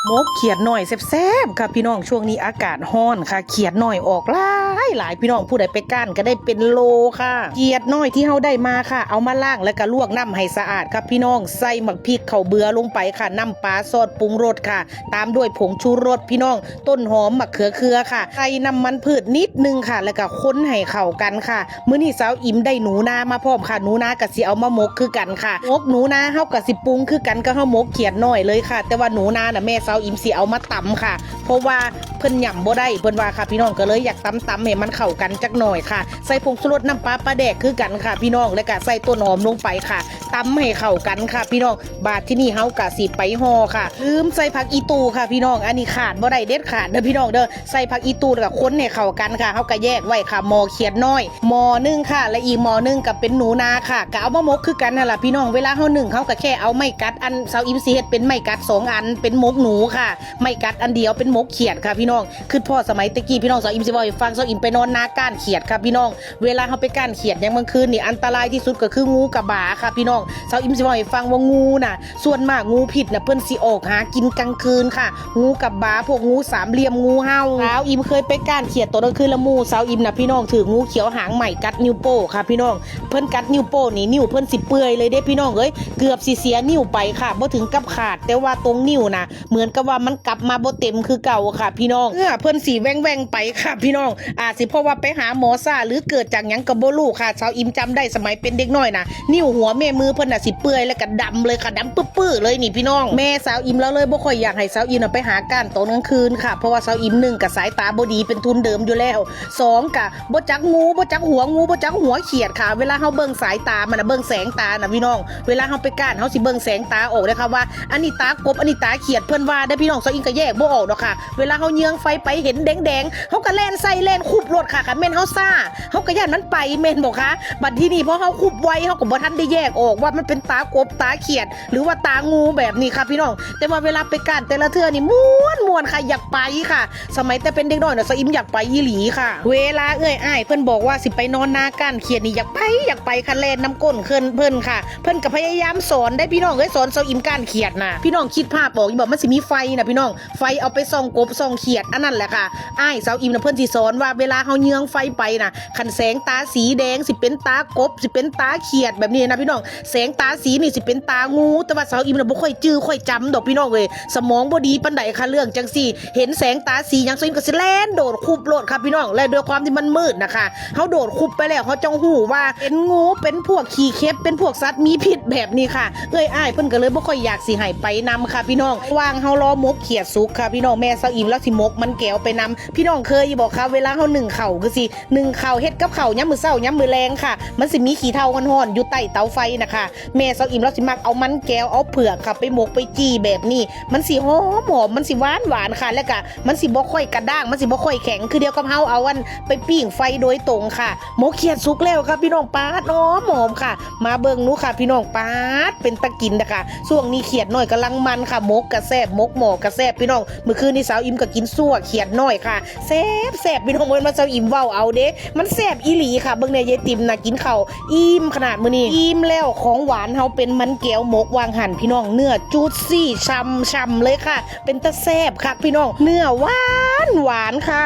มกเขียดหน่อยแซ่บๆค่ะพี่น้องช่วงนี้อากาศร้อนค่ะเขียดหน่อยออกหลายพี่น้องผู้ใดไปก้านก็ได้เป็นโลค่ะเขียดน้อยที่เฮาได้มาค่ะเอามาล้างแล้วก็ลวกน้ำให้สะอาดครับพี่น้องใส่หมักพริกข้าวเบื่อลงไปค่ะน้ำปลาซอสปรุงรสค่ะตามด้วยผงชูรสพี่น้องต้นหอมมะเขือเคือค่ะใส่น้ำมันพืชนิดนึงค่ะแล้วก็คนให้เข้ากันค่ะมื้อนี้สาวอิ่มได้หนูนามาพร้อมค่ะหนูนาก็สิเอามาหมกคือกันค่ะมกหนูนาเฮาก็สิปรุงคือกันก็เฮาหมกเขียดน้อยเลยค่ะแต่ว่าหนูนาน่ะแม่สาวอิ่มสิเอามาตำค่ะเพราะว่าเพิ่นหย่ำบ่ได้เพิ่นว่าค่ะพี่น้องก็เลยอยากตำให้มันเข้ากันจักหน่อยค่ะใส่ผงชูรสน้ำปลาแดกคือกันค่ะพี่น้องแล้วก็ใส่ต้นหอมลงไปค่ะตำให้เข้ากันค่ะพี่น้องบาดที่นี่เฮากะสิไปห่อค่ะลืมใส่ผักอีตูค่ะพี่น้องอันนี้ขาดบ่ได้เด็ดขาดเด้อพี่น้องเด้อใส่ผักอีตูแล้วก็คนให้เข้ากันค่ะเฮาก็แยกไว้ค่ะหม้อเขียดน้อยหม้อนึงค่ะและอีกหม้อนึงก็เป็นหนูนาค่ะก็เอามาหมกคือกันนั่นล่ะพี่น้องเวลาเฮานึ่งเฮาก็แค่เอาไม้กัดอันเซาอิมสิเฮ็ดเป็นไม้กัด2อันเป็นหมกหนูค่ะไม้กัดอันเดียวเป็นหมกเขียดค่ะพี่น้องคือพ่อสมัยตะกี้พี่น้องเซาอิมสิบ่ให้ฟังเซาอิมไปนอนนาก้านเขียดค่ะพี่น้องเวลาเฮาไปก้านเขียดยังกลางคืนนี่อันตรายที่สุดก็คืองูกับหมาค่ะพี่น้องเซาอิมสิบ่ให้ฟังว่างูน่ะส่วนมากงูผิดน่ะเพิ่นสิออกหากินกลางคืนค่ะงูกับหมาพวกงูสามเหลี่ยมงูเห่าสาวอิมเคยไปก้านเขียดตอนกลางคืนละมูสาวอิมน่ะพี่น้องถืองูเขียวหางใหม่กัดนิ้วโป้ค่ะพี่น้องเพิ่นกัดนิ้วโป้นี่นิ้วเพิ่นสิเปื่อยเลยเด้พี่น้องเอ้ยเกือบสิเสียนิ้วไปค่ะบ่ถึงกับขาดแต่ว่าตรงนิ้วน่ะเหมือนกับว่ามันกลับมาบ่เต็มคือเก่าค่ะพี่น้องเพิ่นสิแว่งไปค่ะพี่น้องสิเพราะว่าไปหาหมอซ่าหรือเกิดจากหยังก็บ่รู้ค่ะสาวอิมจำได้สมัยเป็นเด็กน้อยน่ะนิ้วหัวแม่มือเพิ่นน่ะสิเปื่อยแล้วก็ดำเลยค่ะดำปื้อๆเลยนี่พี่น้องแม่สาวอิมแล้วเลยบ่ค่อยอยากให้สาวอิมน่ะไปหาก้านตอนกลางคืนค่ะเพราะว่าสาวอิม1ก็สายตาบ่ดีเป็นทุนเดิมอยู่แล้ว2ก็บ่จักงูบ่จักหัวงูบ่จักหัวเขียดค่ะเวลาเฮาเบิ่งสายตามันน่ะเบิ่งแสงตาน่ะพี่น้องเวลาเฮาไปก้านเฮาสิเบิ่งแสงตาออกเด้อค่ะว่าอันนี้ตากบอันนี้ตาเขียดเพิ่นว่าได้พี่น้องสาวอิมก็แยกบ่ออกดอกค่ะเวลาเฮาเยื้องไฟไปเห็นแดงๆเฮาก็แล่นใส่แล่นคุบรถค่ะคันแม่นเฮาซ่าเฮาก็ย่านมันไปแม่นบ่คะบัดที่นี่พอเฮาคุบไว้เฮาก็บ่ทันได้แยกออกว่ามันเป็นตากบตาเขียดหรือว่าตางูแบบนี้ค่ะพี่น้องแต่ว่าเวลาไปก้านแต่ละเทื่อนี่ม่วนค่ะอยากไปค่ะสมัยแต่เป็นเด็กน้อยน่ะสาวอิมอยากไปอีหลีค่ะเวลาอ้ายเพิ่นบอกว่าสิไปนอนนาก้านเขียดนี่อยากไปค่ะแล่นน้ำก้นเพิ่นค่ะเพิ่นก็พยายามสอนได้พี่น้องสอนสาวอิมก้านเขียดน่ะพี่น้องคิดภาพออกอยู่บ่มันสิมีไฟน่ะพี่น้องไฟเอาไปส่องกบส่องเขียดอันนั้นแหละค่ะอ้ายสาวอิมน่ะเพิ่นสิสอนว่าเวลาเฮาเยื้องไฟไปน่ะคันแสงตาสีแดงสิเป็นตากบสิเป็นตาเขียดแบบนี้นะพี่น้องแสงตาสีนี่สิเป็นตางูแต่ว่าสาวอิมน่ะบ่ค่อยจื้อค่อยจำดอกพี่น้องเอ้ยสมองบ่ดีปานใดค่ะเรื่องจังซี่เห็นแสงตาสีหยังสาวอิมก็สิแล่นโดดคุบโลดค่ะพี่น้องและด้วยความที่มันมืดนะคะเฮาโดดคุบไปแล้วเฮาจังฮู้ว่าเป็นงูเป็นพวกขี้เข็บเป็นพวกสัตว์มีพิษแบบนี้ค่ะอ้ายเพิ่นก็เลยบ่ค่อยอยากสิให้ไปนำค่ะพี่น้องวางเฮารอหมกเขียดสุกค่ะพี่น้องแม่สาวอิมแล้วสิหมกมันแก้วไปนำพี่น้องเคยบอกค่ะเวลาเฮานึ่งข้าวคือสินึ่งข้าวเฮ็ดกับข้าวยามมื้อเช้ายามมื้อแลงค่ะมันสิมีขี้เถ้าฮ้อนๆอยู่ใต้เตาไฟนะคะแม่สาวอิมแล้วสิมักเอามันแก้วเอาเผือกค่ะไปหมกไปจี้แบบนี้มันสิหอมมันสิหวานค่ะแล้วก็มันสิบ่ค่อยกระด้างมันสิบ่ค่อยแข็งคือเดียวกับเฮาเอาอันไปปิ้งไฟโดยตรงค่ะหมกเขียดสุกแล้วค่ะพี่น้องปาดหอมค่ะมาเบิ่งหนูค่ะพี่น้องปาดเป็นตะกินนะคะช่วงนี้เขียดน้อยกำลังมันค่ะหมกกระแซบหมกหมอกระแซบพี่น้องเมื่อคืนนี้สาวอิมก็กินซั่วเขียดน้อยค่ะแซ่บพี่น้องเว้นมาสาวอิมเว้าเอาเด้มันแซ่บอีหลีค่ะเบิ่งในยายติ๋มน่ะกินข้าวอิ่มขนาดมื้อนี้อิ่มแล้วของหวานเฮาเป็นมันแก้วหมกวางหั่นพี่น้องเนื้อจูดซี่ช่ำเลยค่ะเป็นตะแซ่บค่ะพี่น้องเนื้อหวานค่ะ